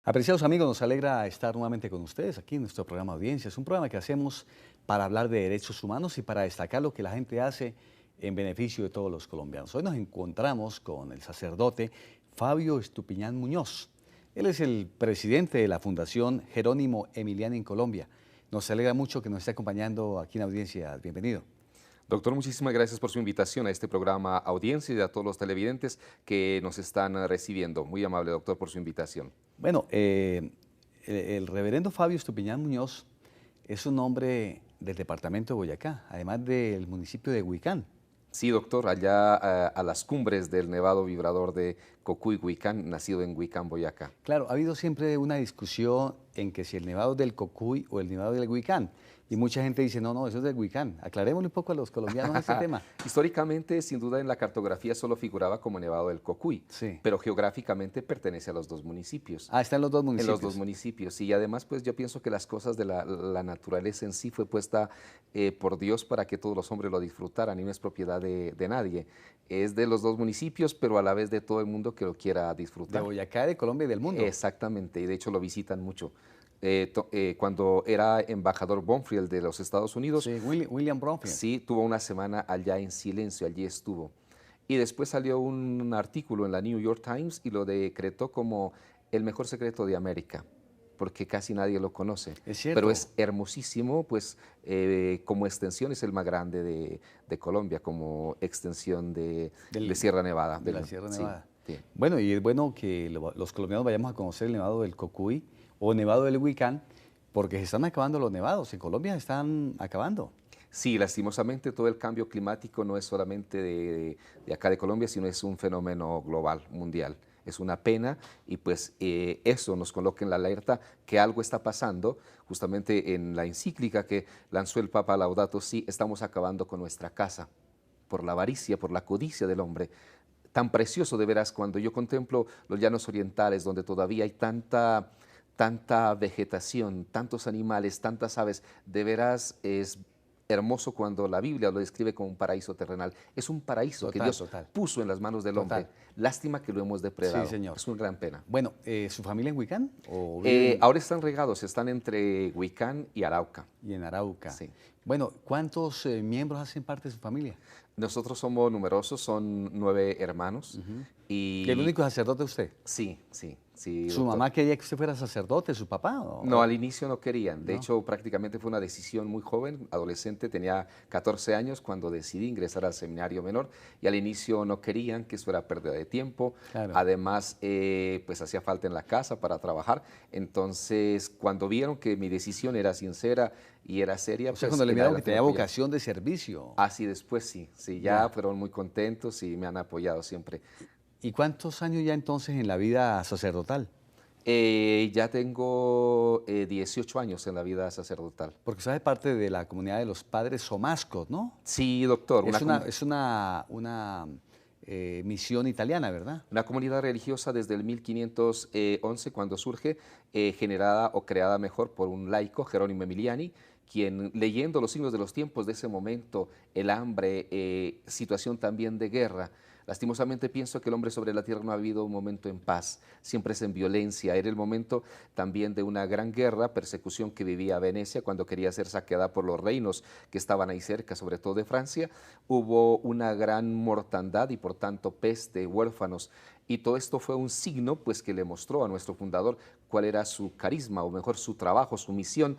Apreciados amigos, nos alegra estar nuevamente con ustedes aquí en nuestro programa Audiencia. Es un programa que hacemos para hablar de derechos humanos y para destacar lo que la gente hace en beneficio de todos los colombianos. Hoy nos encontramos con el sacerdote Fabio Estupiñán Muñoz. Él es el presidente de la Fundación Jerónimo Emiliani en Colombia. Nos alegra mucho que nos esté acompañando aquí en Audiencia. Bienvenido. Doctor, muchísimas gracias por su invitación a este programa Audiencia y a todos los televidentes que nos están recibiendo. Muy amable, doctor, por su invitación. Bueno, el reverendo Fabio Estupiñán Muñoz es un hombre del departamento de Boyacá, además del municipio de Huicán. Sí, doctor, allá a las cumbres del Nevado Vibrador de Cocuy, Huicán, nacido en Huicán, Boyacá. Claro, ha habido siempre una discusión en que si el nevado es del Cocuy o el nevado del Huicán. Y mucha gente dice, no, no, eso es del Huicán. Aclarémosle un poco a los colombianos este tema. Históricamente, sin duda, en la cartografía solo figuraba como Nevado del Cocuy, Sí. pero geográficamente pertenece a los dos municipios. Ah, están los dos En los dos municipios. municipios. Y además, pues yo pienso que las cosas de la naturaleza en sí fue puesta por Dios para que todos los hombres lo disfrutaran y no es propiedad de nadie. Es de los dos municipios, pero a la vez de todo el mundo que lo quiera De disfrutar. Boyacá, de Colombia y del mundo. Exactamente, y de hecho lo visitan mucho. Cuando era embajador Bonfield de los Estados Unidos, Sí, William Bromfield. sí tuvo una semana allá en silencio, allí estuvo. Y después salió un artículo en la New York Times y lo decretó como el mejor secreto de América, porque casi nadie lo conoce. Es cierto. Pero es hermosísimo, pues como extensión es el más grande de Colombia, como extensión de Sierra Nevada. De la Sierra Sí, Nevada. sí. Bueno, y es bueno que los colombianos vayamos a conocer el nevado del Cocuy o nevado del Huicán, porque se están acabando los nevados. En Colombia se están acabando. Sí, lastimosamente todo el cambio climático no es solamente de acá de Colombia, sino es un fenómeno global, mundial. Es una pena y pues eso nos coloca en la alerta que algo está pasando. Justamente en la encíclica que lanzó el Papa Laudato Si, estamos acabando con nuestra casa por la avaricia, por la codicia del hombre. Tan precioso de veras cuando yo contemplo los llanos orientales donde todavía hay tanta vegetación, tantos animales, tantas aves, de veras es hermoso cuando la Biblia lo describe como un paraíso terrenal. Es un paraíso que Total, Dios total. puso en las manos del hombre. Total. Lástima que lo hemos depredado. Sí, señor. Es una gran pena. Bueno, ¿su familia en Huicán o viven Ahora están regados, están entre Huicán y Arauca. y en Arauca? Sí. Bueno, ¿cuántos miembros hacen parte de su familia? Nosotros somos numerosos, son 9 hermanos. ¿Y el único sacerdote es usted? Sí, sí, sí, ¿Su doctor. mamá quería que usted fuera sacerdote, su papá? No, al inicio no querían. De ¿No? hecho, prácticamente fue una decisión muy joven, adolescente, tenía 14 años cuando decidí ingresar al seminario menor y al inicio no querían, que eso era pérdida de tiempo. Claro. Además, pues hacía falta en la casa para trabajar. Entonces, cuando vieron que mi decisión era sincera y era seria, O sea, pues cuando le en miraron que adelante me tenía apoyaron. vocación de servicio. Así después sí, sí, Ya. ya fueron muy contentos y me han apoyado siempre. ¿Y cuántos años ya entonces en la vida sacerdotal? Ya tengo 18 años en la vida sacerdotal. Porque usted es parte de la comunidad de los padres somascos, ¿no? Sí, doctor. Es una misión italiana, ¿verdad? Una comunidad religiosa desde el 1511, cuando surge, generada o creada mejor por un laico, Jerónimo Emiliani, quien leyendo los signos de los tiempos de ese momento, el hambre, situación también de guerra, lastimosamente pienso que el hombre sobre la tierra no ha vivido un momento en paz, siempre es en violencia. Era el momento también de una gran guerra, persecución que vivía Venecia cuando quería ser saqueada por los reinos que estaban ahí cerca, sobre todo de Francia. Hubo una gran mortandad y por tanto peste, huérfanos. Y todo esto fue un signo pues, que le mostró a nuestro fundador cuál era su carisma, o mejor su trabajo, su misión,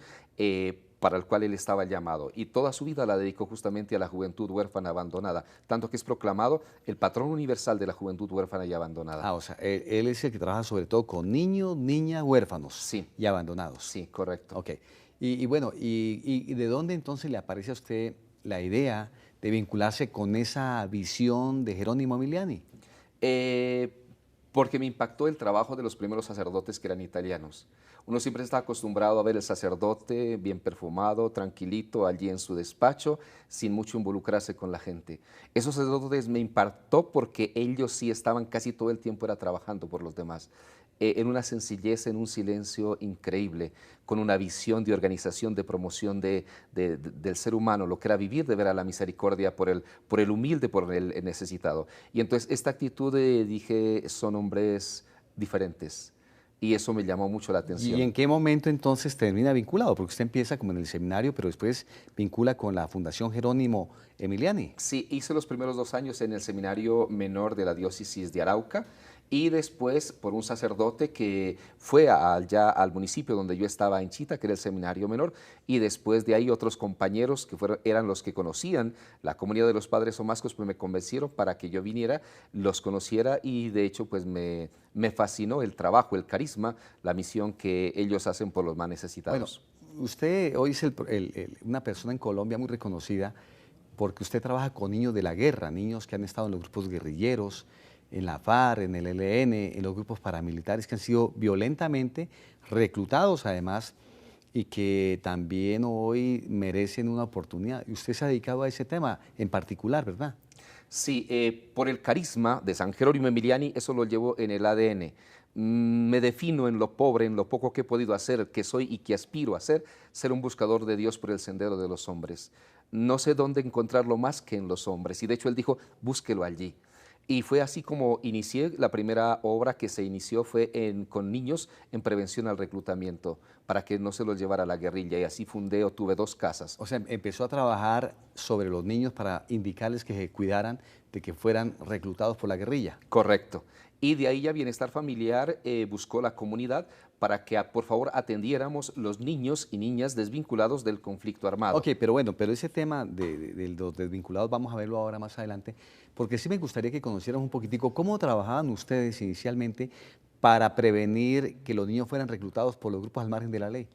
para el cual él estaba llamado. Y toda su vida la dedicó justamente a la juventud huérfana abandonada, tanto que es proclamado el patrón universal de la juventud huérfana y abandonada. Ah, o sea, él es el que trabaja sobre todo con niños, niñas, huérfanos Sí. y abandonados. Sí, correcto. Ok. Y bueno, ¿y de dónde entonces le aparece a usted la idea de vincularse con esa visión de Jerónimo Emiliani? Porque me impactó el trabajo de los primeros sacerdotes que eran italianos. Uno siempre está acostumbrado a ver el sacerdote bien perfumado, tranquilito, allí en su despacho, sin mucho involucrarse con la gente. Esos sacerdotes me impactó porque ellos sí estaban casi todo el tiempo era trabajando por los demás. En una sencillez, en un silencio increíble, con una visión de organización, de promoción del ser humano, lo que era vivir de ver a la misericordia por el humilde, por el necesitado. Y entonces esta actitud, dije, son hombres diferentes. y eso me llamó mucho la ¿Y atención. en qué momento entonces termina vinculado? Porque usted empieza como en el seminario, pero después vincula con la Fundación Jerónimo Emiliani. Sí, hice los primeros 2 años en el seminario menor de la diócesis de Arauca y después por un sacerdote que fue allá al municipio donde yo estaba en Chita, que era el seminario menor, y después de ahí otros compañeros que eran los que conocían la comunidad de los padres omascos, pues me convencieron para que yo viniera, los conociera y de hecho pues me fascinó el trabajo, el carisma, la misión que ellos hacen por los más Bueno, necesitados. usted hoy es una persona en Colombia muy reconocida porque usted trabaja con niños de la guerra, niños que han estado en los grupos guerrilleros, en la FARC, en el ELN, en los grupos paramilitares que han sido violentamente reclutados además y que también hoy merecen una oportunidad. Y usted se ha dedicado a ese tema en particular, ¿verdad? Sí, por el carisma de San Jerónimo Emiliani, eso lo llevo en el ADN. Me defino en lo pobre, en lo poco que he podido hacer, que soy y que aspiro a ser un buscador de Dios por el sendero de los hombres. No sé dónde encontrarlo más que en los hombres. Y de hecho él dijo, búsquelo allí. Y fue así como inicié, la primera obra que se inició fue con niños en prevención al reclutamiento, para que no se los llevara a la guerrilla. Y así fundé o tuve 2 casas. O sea, empezó a trabajar sobre los niños para indicarles que se cuidaran de que fueran reclutados por la guerrilla. Correcto. Y de ahí ya Bienestar Familiar buscó la comunidad para que por favor atendiéramos los niños y niñas desvinculados del conflicto armado. Ok, pero bueno, pero ese tema de los desvinculados vamos a verlo ahora más adelante, porque sí me gustaría que conocieran un poquitico cómo trabajaban ustedes inicialmente para prevenir que los niños fueran reclutados por los grupos al margen de la ley.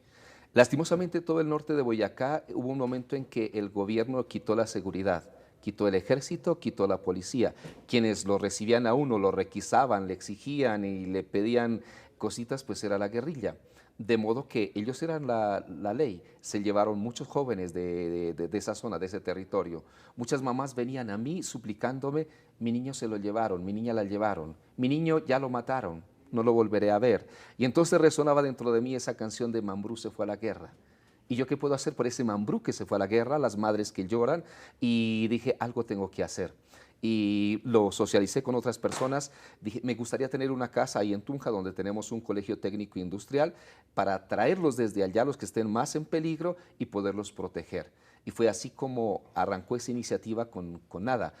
Lastimosamente todo el norte de Boyacá hubo un momento en que el gobierno quitó la seguridad, quitó el ejército, quitó la policía. Quienes lo recibían a uno, lo requisaban, le exigían y le pedían cositas, pues era la guerrilla. De modo que ellos eran la ley. Se llevaron muchos jóvenes de esa zona, de ese territorio. Muchas mamás venían a mí suplicándome, mi niño se lo llevaron, mi niña la llevaron, mi niño ya lo mataron, no lo volveré a ver. Y entonces resonaba dentro de mí esa canción de Mambrú se fue a la guerra. ¿Y yo qué puedo hacer por ese Mambrú que se fue a la guerra, las madres que lloran? Y dije, algo tengo que hacer. Y lo socialicé con otras personas. Dije, me gustaría tener una casa ahí en Tunja, donde tenemos un colegio técnico industrial, para traerlos desde allá, los que estén más en peligro, y poderlos proteger. Y fue así como arrancó esa iniciativa con nada.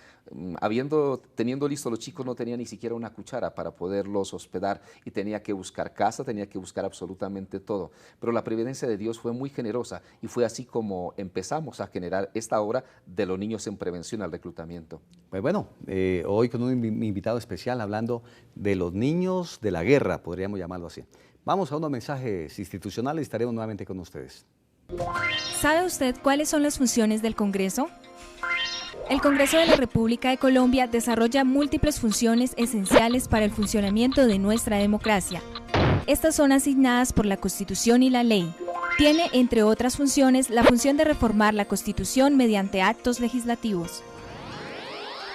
Teniendo listo los chicos, no tenía ni siquiera una cuchara para poderlos hospedar y tenía que buscar casa, tenía que buscar absolutamente todo. Pero la providencia de Dios fue muy generosa y fue así como empezamos a generar esta obra de los niños en prevención al reclutamiento. Pues bueno, hoy con un invitado especial hablando de los niños de la guerra, podríamos llamarlo así. Vamos a unos mensajes institucionales y estaremos nuevamente con ustedes. ¿Sabe usted cuáles son las funciones del Congreso? El Congreso de la República de Colombia desarrolla múltiples funciones esenciales para el funcionamiento de nuestra democracia. Estas son asignadas por la Constitución y la ley. Tiene, entre otras funciones, la función de reformar la Constitución mediante actos legislativos.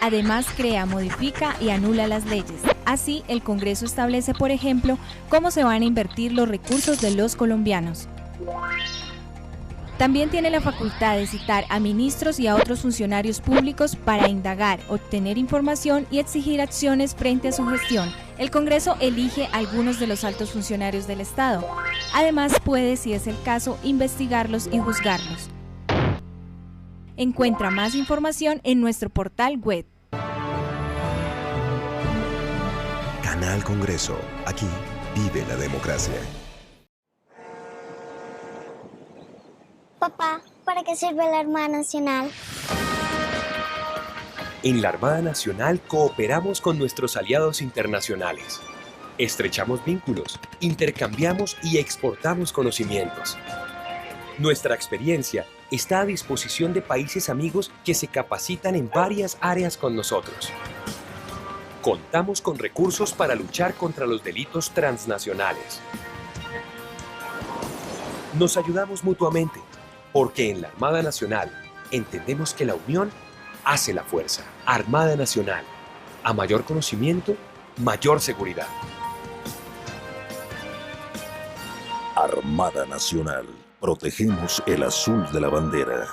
Además, crea, modifica y anula las leyes. Así, el Congreso establece, por ejemplo, cómo se van a invertir los recursos de los colombianos. También tiene la facultad de citar a ministros y a otros funcionarios públicos para indagar, obtener información y exigir acciones frente a su gestión. El Congreso elige a algunos de los altos funcionarios del Estado. Además, puede, si es el caso, investigarlos y juzgarlos. Encuentra más información en nuestro portal web. Canal Congreso. Aquí vive la democracia. Papá, ¿para qué sirve la Armada Nacional? En la Armada Nacional cooperamos con nuestros aliados internacionales. Estrechamos vínculos, intercambiamos y exportamos conocimientos. Nuestra experiencia está a disposición de países amigos que se capacitan en varias áreas con nosotros. Contamos con recursos para luchar contra los delitos transnacionales. Nos ayudamos mutuamente, porque en la Armada Nacional entendemos que la unión hace la fuerza. Armada Nacional. A mayor conocimiento, mayor seguridad. Armada Nacional. Protegemos el azul de la bandera.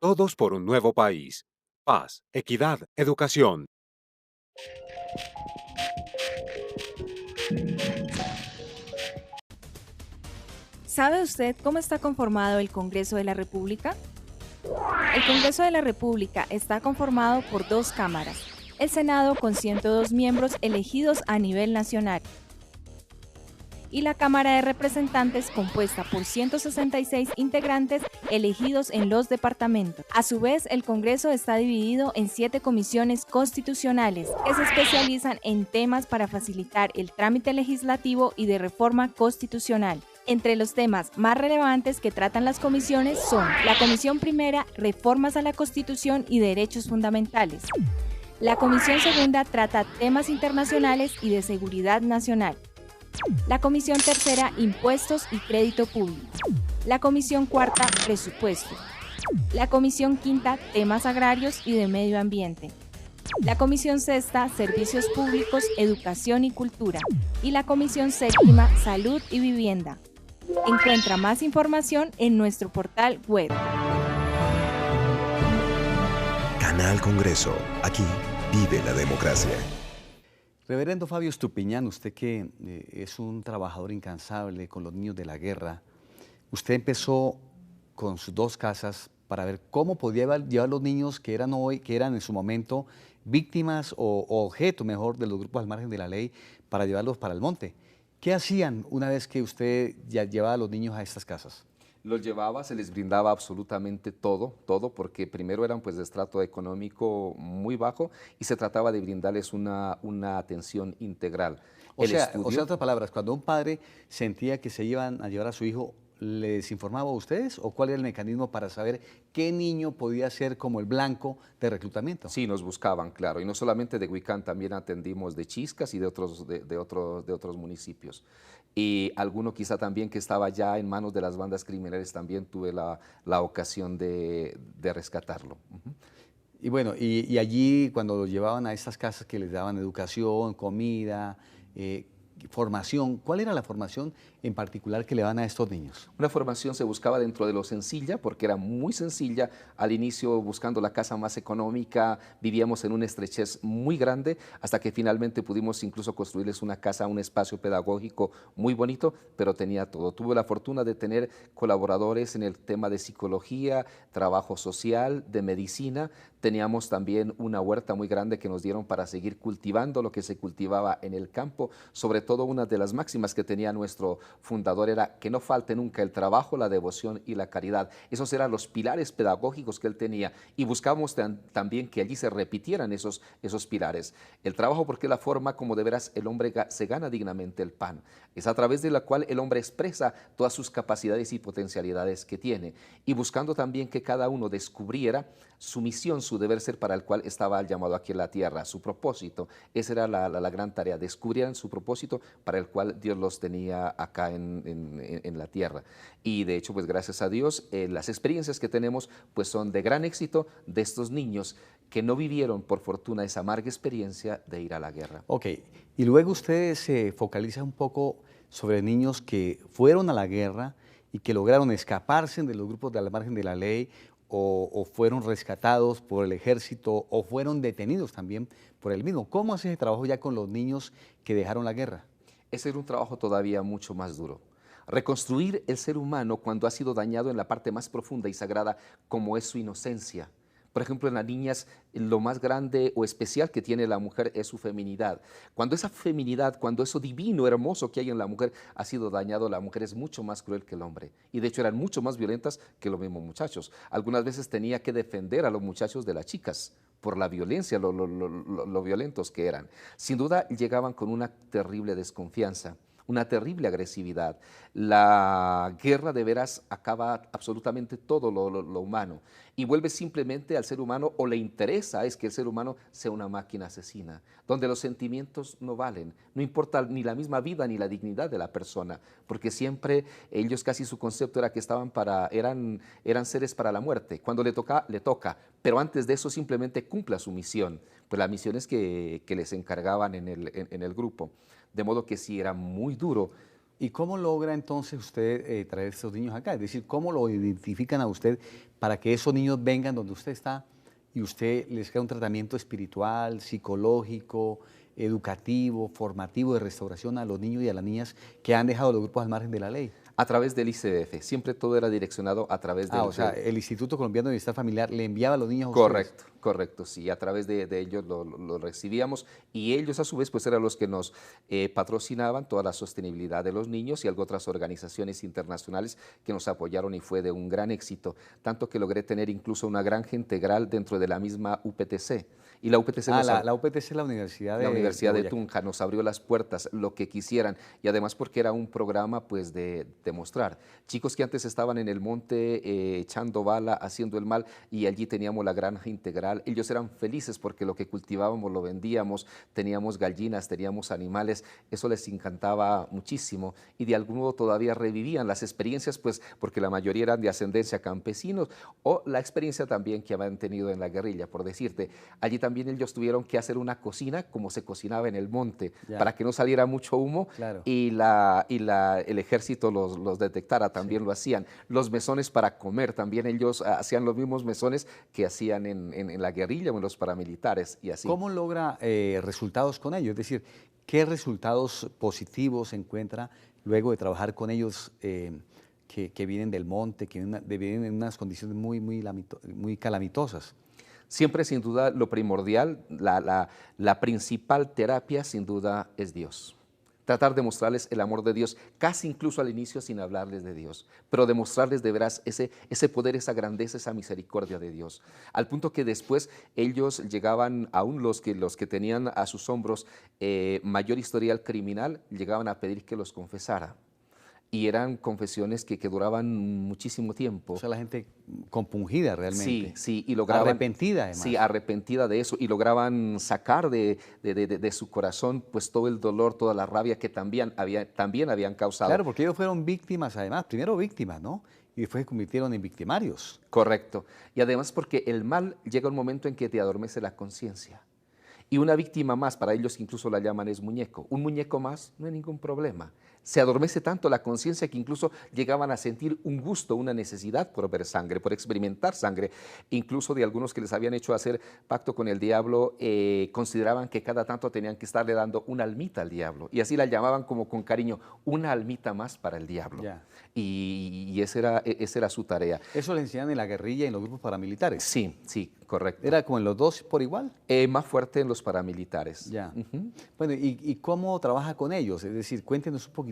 Todos por un nuevo país. Paz, equidad, educación. ¿Sabe usted cómo está conformado el Congreso de la República? El Congreso de la República está conformado por 2 cámaras, el Senado con 102 miembros elegidos a nivel nacional y la Cámara de Representantes compuesta por 166 integrantes elegidos en los departamentos. A su vez, el Congreso está dividido en 7 comisiones constitucionales que se especializan en temas para facilitar el trámite legislativo y de reforma constitucional. Entre los temas más relevantes que tratan las comisiones son la Comisión Primera, Reformas a la Constitución y Derechos Fundamentales. La Comisión Segunda trata temas internacionales y de seguridad nacional. La Comisión Tercera, Impuestos y Crédito Público. La Comisión Cuarta, Presupuesto. La Comisión Quinta, Temas Agrarios y de Medio Ambiente. La Comisión Sexta, Servicios Públicos, Educación y Cultura. Y la Comisión Séptima, Salud y Vivienda. Encuentra más información en nuestro portal web. Canal Congreso. Aquí vive la democracia. Reverendo Fabio Estupiñán, usted que es un trabajador incansable con los niños de la guerra, usted empezó con sus 2 casas para ver cómo podía llevar los niños que eran en su momento víctimas o objeto, mejor, de los grupos al margen de la ley, para llevarlos para el monte. ¿Qué hacían una vez que usted ya llevaba a los niños a estas casas? Los llevaba, se les brindaba absolutamente todo, porque primero eran pues de estrato económico muy bajo y se trataba de brindarles una atención integral. O sea, en otras palabras, cuando un padre sentía que se iban a llevar a su hijo, ¿les informaba a ustedes o cuál era el mecanismo para saber qué niño podía ser como el blanco de reclutamiento? Sí, nos buscaban, claro, y no solamente de Huicán, también atendimos de Chiscas y de otros municipios. Y alguno quizá también que estaba ya en manos de las bandas criminales, también tuve la ocasión de rescatarlo. Y bueno, y allí cuando los llevaban a estas casas que les daban educación, comida, formación, ¿cuál era la formación en particular que le dan a estos niños? Una formación se buscaba dentro de lo sencilla, porque era muy sencilla. Al inicio, buscando la casa más económica, vivíamos en una estrechez muy grande, hasta que finalmente pudimos incluso construirles una casa, un espacio pedagógico muy bonito, pero tenía todo. Tuve la fortuna de tener colaboradores en el tema de psicología, trabajo social, de medicina. Teníamos también una huerta muy grande que nos dieron para seguir cultivando lo que se cultivaba en el campo. Sobre todo, una de las máximas que tenía nuestro fundador era que no falte nunca el trabajo, la devoción y la caridad. Esos eran los pilares pedagógicos que él tenía y buscábamos también que allí se repitieran esos pilares. El trabajo, porque es la forma como de veras el hombre se gana dignamente el pan. Es a través de la cual el hombre expresa todas sus capacidades y potencialidades que tiene, y buscando también que cada uno descubriera su misión, su deber ser para el cual estaba llamado aquí en la tierra, su propósito. Esa era la gran tarea, descubrieran su propósito para el cual Dios los tenía acá en la tierra. Y de hecho, pues gracias a Dios, las experiencias que tenemos pues son de gran éxito de estos niños que no vivieron, por fortuna, esa amarga experiencia de ir a la guerra. Ok, y luego usted se focaliza un poco sobre niños que fueron a la guerra y que lograron escaparse de los grupos al margen de la ley, o fueron rescatados por el ejército, o fueron detenidos también por el mismo. ¿Cómo hace ese trabajo ya con los niños que dejaron la guerra? Ese era un trabajo todavía mucho más duro. Reconstruir el ser humano cuando ha sido dañado en la parte más profunda y sagrada, como es su inocencia. Por ejemplo, en las niñas, lo más grande o especial que tiene la mujer es su feminidad. Cuando esa feminidad, cuando eso divino, hermoso que hay en la mujer ha sido dañado, la mujer es mucho más cruel que el hombre. Y de hecho eran mucho más violentas que los mismos muchachos. Algunas veces tenía que defender a los muchachos de las chicas por la violencia, lo violentos que eran. Sin duda llegaban con una terrible desconfianza, una terrible agresividad. La guerra de veras acaba absolutamente todo lo humano y vuelve simplemente al ser humano, o le interesa es que el ser humano sea una máquina asesina, donde los sentimientos no valen, no importa ni la misma vida ni la dignidad de la persona, porque siempre ellos, casi su concepto era que eran seres para la muerte. Cuando le toca, pero antes de eso simplemente cumpla su misión, pues las misiones que les encargaban en el grupo. De modo que sí, era muy duro. ¿Y cómo logra entonces usted traer a estos niños acá? Es decir, ¿cómo lo identifican a usted para que esos niños vengan donde usted está y usted les haga un tratamiento espiritual, psicológico, educativo, formativo, de restauración a los niños y a las niñas que han dejado los grupos al margen de la ley? A través del ICBF, siempre todo era direccionado a través del... O sea, el Instituto Colombiano de Bienestar Familiar le enviaba a los niños a ustedes. Correcto, correcto, sí, a través de ellos lo recibíamos y ellos a su vez pues eran los que nos patrocinaban toda la sostenibilidad de los niños y algo otras organizaciones internacionales que nos apoyaron y fue de un gran éxito, tanto que logré tener incluso una granja integral dentro de la misma UPTC. Y la UPTC la UPTC es la Universidad de Tunja, nos abrió las puertas, lo que quisieran, y además porque era un programa pues de mostrar. Chicos que antes estaban en el monte echando bala, haciendo el mal, y allí teníamos la granja integral. Ellos eran felices porque lo que cultivábamos lo vendíamos, teníamos gallinas, teníamos animales, eso les encantaba muchísimo, y de algún modo todavía revivían las experiencias, pues porque la mayoría eran de ascendencia campesinos, o la experiencia también que habían tenido en la guerrilla, por decirte. Allí también ellos tuvieron que hacer una cocina como se cocinaba en el monte, para que no saliera mucho humo, y el ejército los detectara, también lo hacían. Los mesones para comer, también ellos hacían los mismos mesones que hacían en la guerrilla o en los paramilitares y así. ¿Cómo logra resultados con ellos? Es decir, ¿qué resultados positivos se encuentra luego de trabajar con ellos que vienen del monte, que viven en unas condiciones muy calamitosas? Siempre, sin duda, lo primordial, la principal terapia, sin duda, es Dios. Tratar de mostrarles el amor de Dios, casi incluso al inicio sin hablarles de Dios, pero demostrarles de veras ese poder, esa grandeza, esa misericordia de Dios. Al punto que después ellos llegaban, aún los que tenían a sus hombros mayor historial criminal, llegaban a pedir que los confesara. Y eran confesiones que duraban muchísimo tiempo. O sea, la gente compungida realmente. Sí, y lograban... Arrepentida, además. Sí, arrepentida de eso, y lograban sacar de su corazón pues todo el dolor, toda la rabia que también habían causado. Claro, porque ellos fueron víctimas, además, primero víctimas, ¿no? Y después se convirtieron en victimarios. Correcto. Y además porque el mal llega un momento en que te adormece la conciencia. Y una víctima más, para ellos incluso la llaman es muñeco. Un muñeco más, no hay ningún problema. Se adormece tanto la conciencia que incluso llegaban a sentir un gusto, una necesidad por ver sangre, por experimentar sangre. Incluso de algunos que les habían hecho hacer pacto con el diablo, consideraban que cada tanto tenían que estarle dando una almita al diablo. Y así la llamaban como con cariño, una almita más para el diablo. Ya. Y esa era su tarea. ¿Eso le enseñan en la guerrilla y en los grupos paramilitares? Sí, correcto. ¿Era como en los dos por igual? Más fuerte en los paramilitares. Ya. Bueno, ¿y cómo trabaja con ellos? Es decir, cuéntenos un poquitico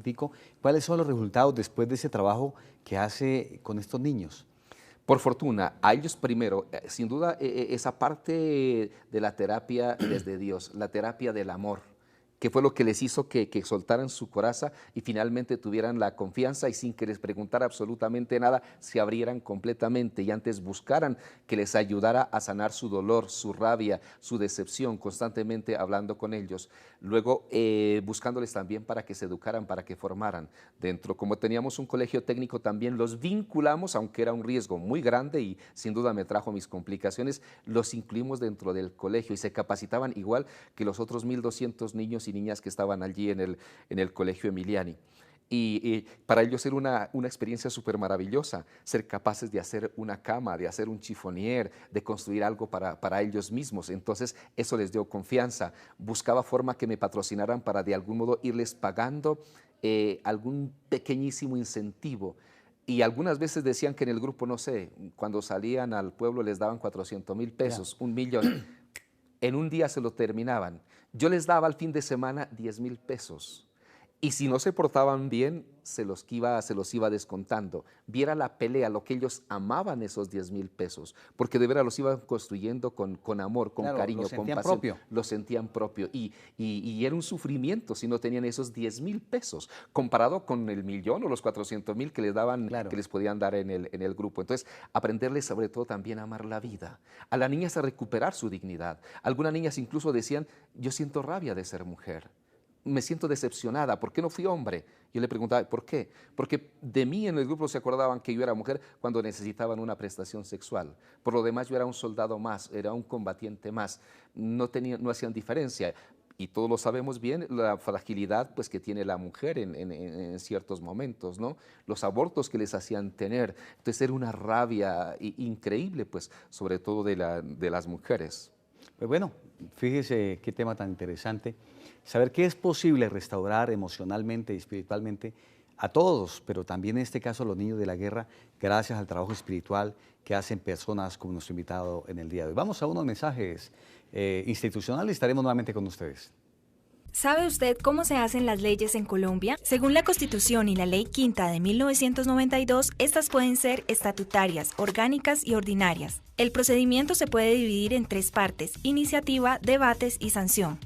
cuáles son los resultados después de ese trabajo que hace con estos niños. Por fortuna, a ellos primero, sin duda, esa parte de la terapia desde Dios, la terapia del amor, que fue lo que les hizo que soltaran su coraza y finalmente tuvieran la confianza y sin que les preguntara absolutamente nada, se abrieran completamente y antes buscaran que les ayudara a sanar su dolor, su rabia, su decepción, constantemente hablando con ellos. Luego, buscándoles también para que se educaran, para que formaran. Dentro, como teníamos un colegio técnico, también los vinculamos, aunque era un riesgo muy grande y sin duda me trajo mis complicaciones, los incluimos dentro del colegio y se capacitaban igual que los otros 1,200 niños y niñas que estaban allí en el colegio Emiliani. Y para ellos era una experiencia súper maravillosa, ser capaces de hacer una cama, de hacer un chifonier, de construir algo para ellos mismos. Entonces eso les dio confianza. Buscaba forma que me patrocinaran para de algún modo irles pagando algún pequeñísimo incentivo. Y algunas veces decían que en el grupo, no sé, cuando salían al pueblo les daban 400,000 pesos, 1,000,000. En un día se lo terminaban. Yo les daba al fin de semana 10,000 pesos. Y si no se portaban bien, se los iba descontando. Viera la pelea, lo que ellos amaban esos 10,000 pesos, porque de veras los iban construyendo con amor, con cariño, con pasión. Propio. Lo sentían propio. Y era un sufrimiento si no tenían esos 10,000 pesos, comparado con el 1,000,000 o los 400,000 que les daban, que les podían dar en el grupo. Entonces, aprenderles sobre todo también a amar la vida. A las niñas a recuperar su dignidad. Algunas niñas incluso decían, yo siento rabia de ser mujer. Me siento decepcionada, ¿por qué no fui hombre? Yo le preguntaba, ¿por qué? Porque de mí en el grupo se acordaban que yo era mujer cuando necesitaban una prestación sexual. Por lo demás yo era un soldado más, era un combatiente más, no hacían diferencia. Y todos lo sabemos bien, la fragilidad pues, que tiene la mujer en ciertos momentos, ¿no? Los abortos que les hacían tener. Entonces era una rabia increíble, pues, sobre todo de las mujeres. Pues bueno, fíjese qué tema tan interesante. Saber que es posible restaurar emocionalmente y espiritualmente a todos, pero también en este caso a los niños de la guerra, gracias al trabajo espiritual que hacen personas como nuestro invitado en el día de hoy. Vamos a unos mensajes institucionales y estaremos nuevamente con ustedes. ¿Sabe usted cómo se hacen las leyes en Colombia? Según la Constitución y la Ley Quinta de 1992, estas pueden ser estatutarias, orgánicas y ordinarias. El procedimiento se puede dividir en 3 partes: iniciativa, debates y sanción.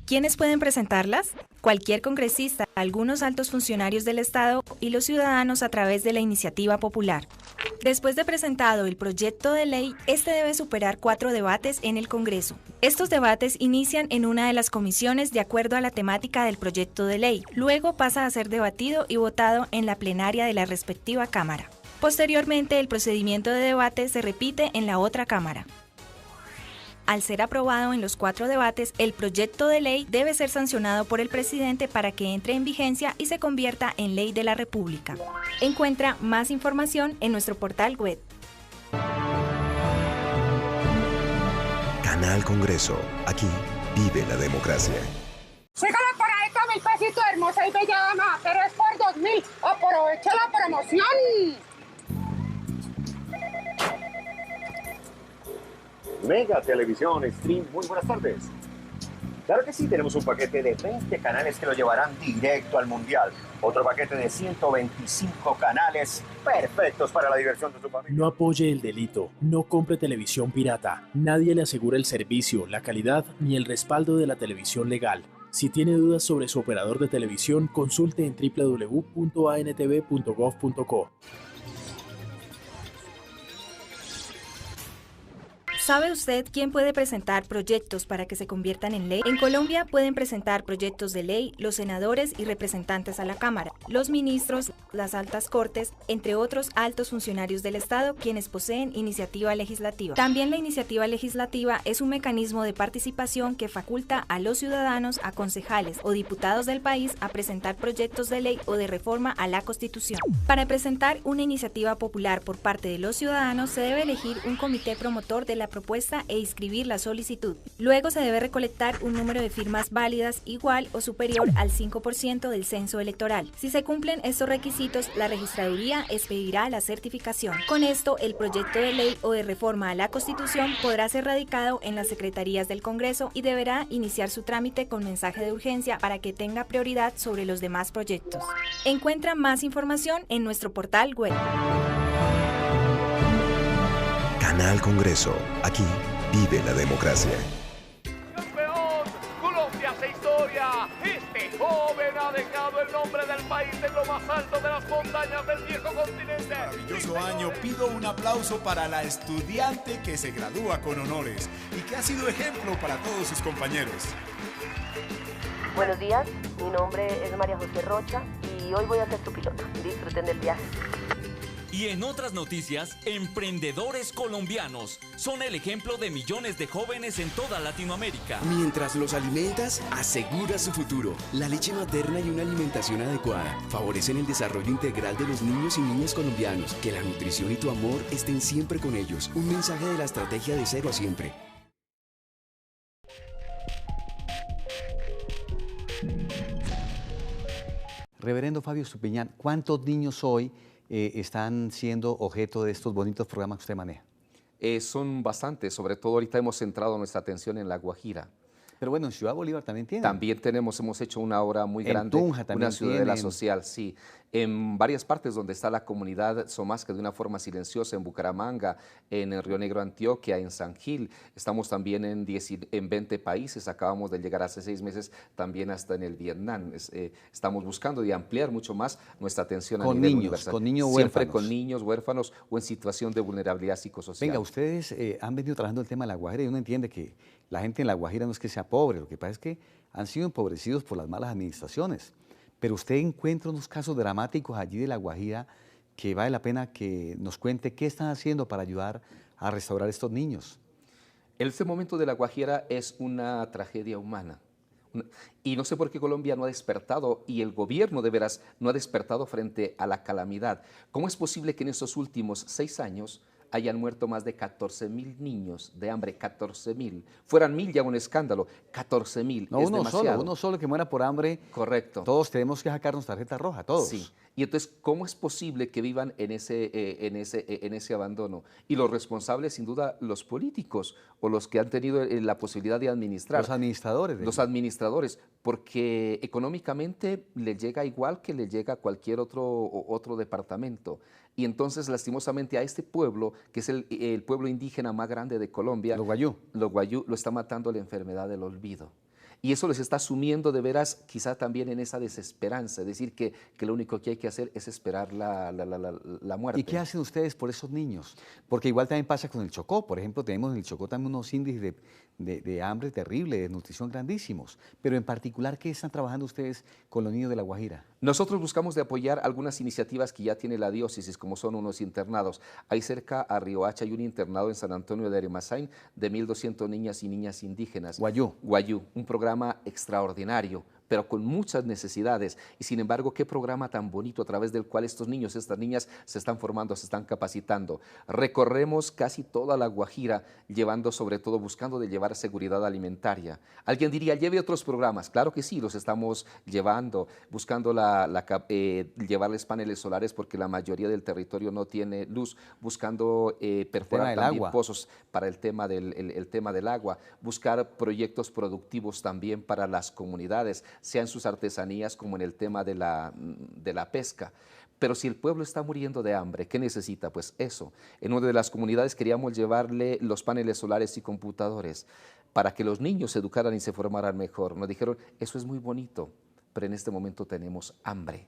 ¿Quiénes pueden presentarlas? Cualquier congresista, algunos altos funcionarios del Estado y los ciudadanos a través de la iniciativa popular. Después de presentado el proyecto de ley, este debe superar 4 debates en el Congreso. Estos debates inician en una de las comisiones de acuerdo a la temática del proyecto de ley. Luego pasa a ser debatido y votado en la plenaria de la respectiva Cámara. Posteriormente, el procedimiento de debate se repite en la otra Cámara. Al ser aprobado en los 4 debates, el proyecto de ley debe ser sancionado por el presidente para que entre en vigencia y se convierta en ley de la República. Encuentra más información en nuestro portal web. Canal Congreso. Aquí vive la democracia. Sígala para esta 1000 pesitos, hermosa y bella dama, pero es por 2000. Aprovecha la promoción. Mega Televisión Stream, muy buenas tardes. Claro que sí, tenemos un paquete de 20 canales que lo llevarán directo al Mundial. Otro paquete de 125 canales perfectos para la diversión de su familia. No apoye el delito, no compre televisión pirata. Nadie le asegura el servicio, la calidad ni el respaldo de la televisión legal. Si tiene dudas sobre su operador de televisión, consulte en www.antv.gov.co. ¿Sabe usted quién puede presentar proyectos para que se conviertan en ley? En Colombia pueden presentar proyectos de ley los senadores y representantes a la Cámara, los ministros, las altas cortes, entre otros altos funcionarios del Estado, quienes poseen iniciativa legislativa. También la iniciativa legislativa es un mecanismo de participación que faculta a los ciudadanos, a concejales o diputados del país a presentar proyectos de ley o de reforma a la Constitución. Para presentar una iniciativa popular por parte de los ciudadanos se debe elegir un comité promotor de la propuesta e inscribir la solicitud. Luego se debe recolectar un número de firmas válidas igual o superior al 5% del censo electoral. Si se cumplen estos requisitos, la registraduría expedirá la certificación. Con esto, el proyecto de ley o de reforma a la Constitución podrá ser radicado en las secretarías del Congreso y deberá iniciar su trámite con mensaje de urgencia para que tenga prioridad sobre los demás proyectos. Encuentra más información en nuestro portal web. Canal Congreso. Aquí vive la democracia. ¡Campeón! ¡Colombia hace historia! Este joven ha dejado el nombre del país en lo más alto de las montañas del viejo continente. Maravilloso año. Pido un aplauso para la estudiante que se gradúa con honores y que ha sido ejemplo para todos sus compañeros. Buenos días, mi nombre es María José Rocha y hoy voy a ser tu piloto. Disfruten del viaje. Y en otras noticias, emprendedores colombianos son el ejemplo de millones de jóvenes en toda Latinoamérica. Mientras los alimentas, asegura su futuro. La leche materna y una alimentación adecuada favorecen el desarrollo integral de los niños y niñas colombianos. Que la nutrición y tu amor estén siempre con ellos. Un mensaje de la estrategia de Cero a Siempre. Reverendo Fabio Estupiñán, ¿cuántos niños hoy están siendo objeto de estos bonitos programas que usted maneja? Son bastantes, sobre todo ahorita hemos centrado nuestra atención en La Guajira. Pero bueno, en Ciudad Bolívar también tienen. También hemos hecho una obra muy grande, Tunja también una ciudadela social, sí. En varias partes donde está la comunidad somasca de una forma silenciosa, en Bucaramanga, en el Río Negro, Antioquia, en San Gil. Estamos también en 20 países, acabamos de llegar hace 6 meses también hasta en el Vietnam. Estamos buscando de ampliar mucho más nuestra atención a nivel universal. Con niños Siempre huérfanos. con niños huérfanos o en situación de vulnerabilidad psicosocial. Venga, ustedes han venido trabajando el tema de La Guajira y uno entiende que la gente en La Guajira no es que sea pobre, lo que pasa es que han sido empobrecidos por las malas administraciones. Pero usted encuentra unos casos dramáticos allí de La Guajira que vale la pena que nos cuente qué están haciendo para ayudar a restaurar a estos niños. Este momento de La Guajira es una tragedia humana. Y no sé por qué Colombia no ha despertado y el gobierno de veras no ha despertado frente a la calamidad. ¿Cómo es posible que en estos últimos 6 años hayan muerto más de 14.000 niños de hambre, 14.000. Fueran 1.000 ya un escándalo, 14.000 No, es uno demasiado. solo, uno solo que muera por hambre. Correcto. Todos tenemos que sacarnos tarjeta roja, todos. Sí. Y entonces, ¿cómo es posible que vivan en ese abandono? Y los responsables, sin duda, los políticos o los que han tenido la posibilidad de administrar. Los administradores. Los administradores, porque económicamente le llega igual que le llega a cualquier otro departamento. Y entonces, lastimosamente, a este pueblo, que es el pueblo indígena más grande de Colombia, los Wayuu, lo está matando la enfermedad del olvido. Y eso les está sumiendo de veras quizá también en esa desesperanza, es decir, que lo único que hay que hacer es esperar la muerte. ¿Y qué hacen ustedes por esos niños? Porque igual también pasa con el Chocó, por ejemplo, tenemos en el Chocó también unos índices de hambre terrible, de desnutrición grandísimos, pero en particular, ¿qué están trabajando ustedes con los niños de La Guajira? Nosotros buscamos de apoyar algunas iniciativas que ya tiene la diócesis, como son unos internados. Hay cerca a Riohacha hay un internado en San Antonio de Arimazain de 1.200 niñas y niñas indígenas. Wayuu, un programa extraordinario, pero con muchas necesidades. Y sin embargo, qué programa tan bonito a través del cual estos niños, estas niñas se están formando, se están capacitando. Recorremos casi toda La Guajira, llevando sobre todo, buscando de llevar seguridad alimentaria. Alguien diría, lleve otros programas. Claro que sí, los estamos llevando, buscando llevarles paneles solares porque la mayoría del territorio no tiene luz, buscando perforar también pozos para el tema del agua, buscar proyectos productivos también para las comunidades, sea en sus artesanías como en el tema de la pesca. Pero si el pueblo está muriendo de hambre, ¿qué necesita? Pues eso. En una de las comunidades queríamos llevarle los paneles solares y computadores para que los niños se educaran y se formaran mejor. Nos dijeron, eso es muy bonito, pero en este momento tenemos hambre.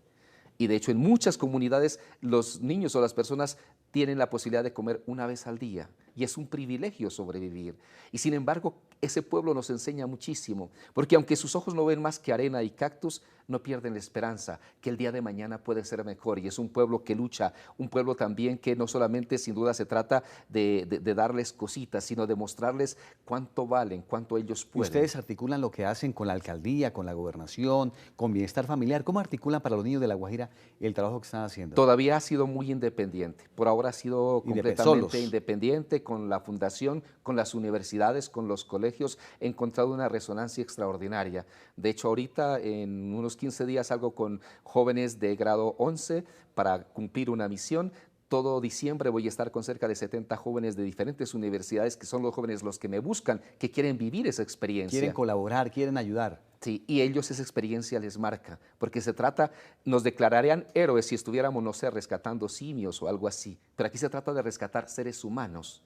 Y de hecho en muchas comunidades los niños o las personas tienen la posibilidad de comer una vez al día y es un privilegio sobrevivir. Y sin embargo, ese pueblo nos enseña muchísimo, porque aunque sus ojos no ven más que arena y cactus, no pierden la esperanza que el día de mañana puede ser mejor. Y es un pueblo que lucha, un pueblo también que no solamente sin duda se trata de darles cositas, sino de mostrarles cuánto valen, cuánto ellos pueden. ¿Ustedes articulan lo que hacen con la alcaldía, con la gobernación, con bienestar familiar? ¿Cómo articulan para los niños de La Guajira el trabajo que están haciendo? Todavía ha sido muy independiente. Por ahora ha sido completamente independiente con la fundación, con las universidades, con los colegios. He encontrado una resonancia extraordinaria. De hecho, ahorita en unos 15 días salgo con jóvenes de grado 11 para cumplir una misión. Todo diciembre voy a estar con cerca de 70 jóvenes de diferentes universidades, que son los jóvenes los que me buscan, que quieren vivir esa experiencia. Quieren colaborar, quieren ayudar. Sí, y ellos esa experiencia les marca, porque se trata, nos declararían héroes si estuviéramos, no sé, rescatando simios o algo así, pero aquí se trata de rescatar seres humanos.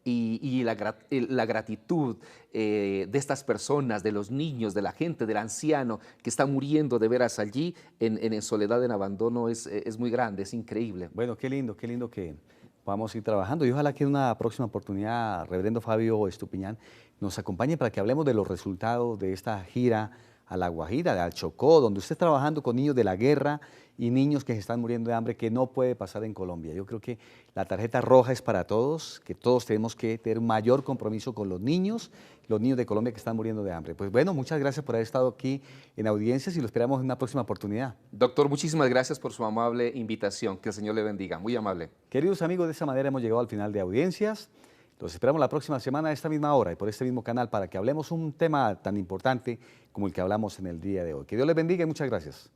Y la gratitud de estas personas, de los niños, de la gente, del anciano que está muriendo de veras allí en soledad, en abandono, es muy grande, es increíble. Bueno, qué lindo que podamos ir trabajando y ojalá que en una próxima oportunidad, reverendo Fabio Estupiñán, nos acompañe para que hablemos de los resultados de esta gira a La Guajira, al Chocó, donde usted está trabajando con niños de la guerra y niños que se están muriendo de hambre, que no puede pasar en Colombia. Yo creo que la tarjeta roja es para todos, que todos tenemos que tener mayor compromiso con los niños de Colombia que están muriendo de hambre. Pues bueno, muchas gracias por haber estado aquí en Audiencias y lo esperamos en una próxima oportunidad. Doctor, muchísimas gracias por su amable invitación. Que el Señor le bendiga. Muy amable. Queridos amigos, de esa manera hemos llegado al final de Audiencias. Los esperamos la próxima semana a esta misma hora y por este mismo canal para que hablemos un tema tan importante como el que hablamos en el día de hoy. Que Dios les bendiga y muchas gracias.